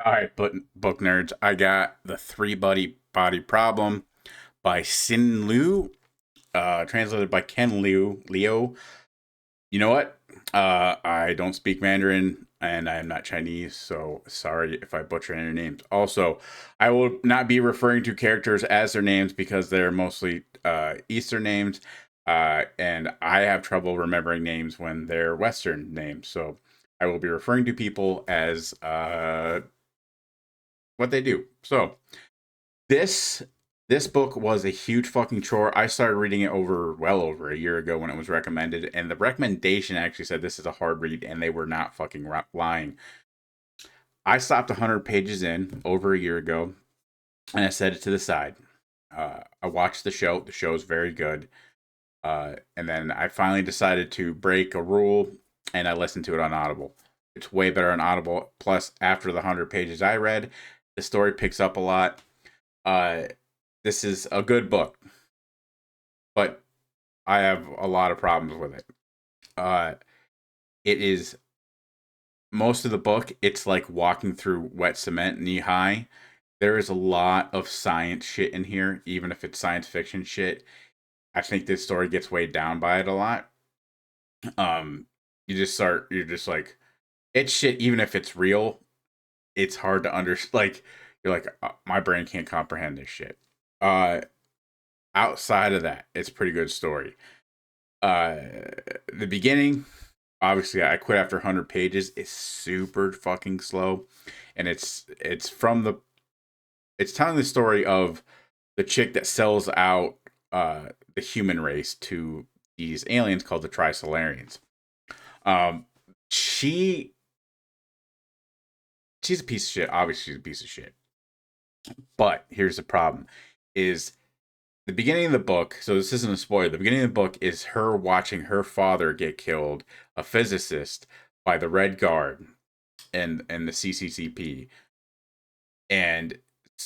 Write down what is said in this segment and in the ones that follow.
All right, book nerds. I got The Three Body Problem by Cixin Liu, translated by Ken Leo. You know what? I don't speak Mandarin and I am not Chinese, so sorry if I butcher any names. Also, I will not be referring to characters as their names because they're mostly Eastern names, and I have trouble remembering names when they're Western names. So I will be referring to people as what they do. So this this book was a huge fucking chore. I started reading it well over a year ago when it was recommended, and the recommendation actually said this is a hard read, and they were not fucking lying. I stopped 100 pages in over a year ago, and I set it to the side. I watched the show. The show is very good. And then I finally decided to break a rule, and I listened to it on Audible. It's way better on Audible. Plus, after the 100 pages I read, the story picks up a lot. Uh, this is a good book, but I have a lot of problems with it. Uh, it is most of the book, it's like walking through wet cement knee high. There is a lot of science shit in here, even if it's science fiction shit. I think this story gets weighed down by it a lot. Um, you're just like, it's shit, even if it's real, it's hard to understand. Like, you're like, my brain can't comprehend this shit. Uh, Outside of that, it's a pretty good story. Uh, the beginning, obviously, I quit after 100 pages. It's super fucking slow, and it's telling the story of the chick that sells out the human race to these aliens called the Trisolarians. Um, she she's a piece of shit. Obviously, she's a piece of shit. But here's the problem: is the beginning of the book. So this isn't a spoiler. The beginning of the book is her watching her father get killed, a physicist, by the Red Guard and the CCCP, and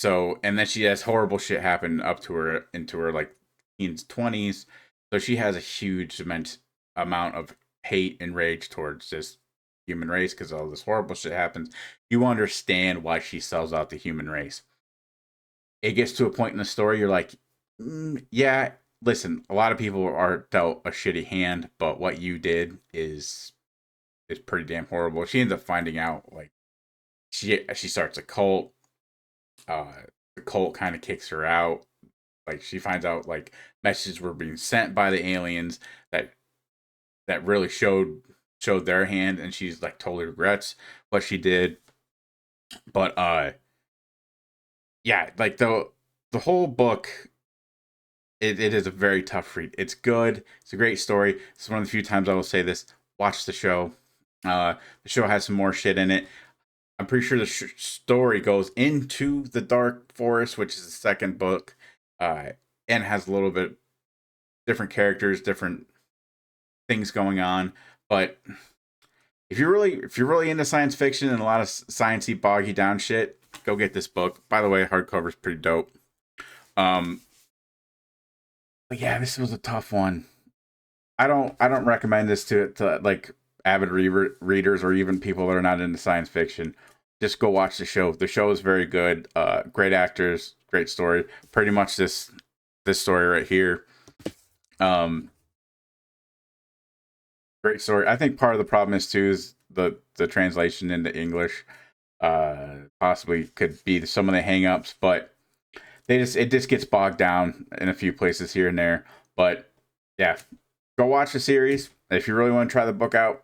and then she has horrible shit happen up to her into her like teens 20s. So she has a huge immense amount of hate and rage towards this human race because all this horrible shit happens. You understand why she sells out the human race. It gets to a point in the story you're like, yeah, listen, a lot of people are dealt a shitty hand, but what you did is pretty damn horrible. She ends up finding out like she starts a cult. uh the cult kind of kicks her out. Like, she finds out like messages were being sent by the aliens that really showed their hand, and she's like totally regrets what she did. But yeah, like the whole book, it is a very tough read. It's good. It's a great story. It's one of the few times I will say this: watch the show. The show has some more shit in it. I'm pretty sure the story goes into the Dark Forest, which is the second book, uh, and has a little bit different characters, different things going on. But if you're really into science fiction and a lot of sciencey, boggy down shit, go get this book. By the way, hardcover is pretty dope. Um, but yeah, this was a tough one. I don't recommend this to like avid readers or even people that are not into science fiction. Just go watch the show. The show is very good. Great actors, great story. Pretty much this story right here. Um, Great story. I think part of the problem is too is the translation into English. Possibly could be some of the hangups, but it just gets bogged down in a few places here and there. But yeah, go watch the series. If you really want to try the book out,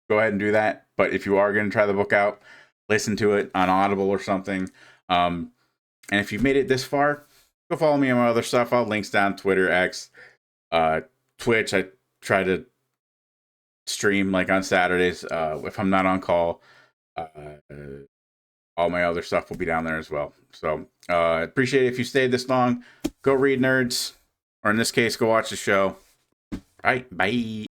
go ahead and do that. But if you are going to try the book out, listen to it on Audible or something. And if you've made it this far, go follow me on my other stuff. I'll links down Twitter, X, Twitch. I try to stream like on Saturdays. If I'm not on call, uh, all my other stuff will be down there as well. So appreciate it if you stayed this long. Go read, nerds, or in this case, go watch the show. All right, bye.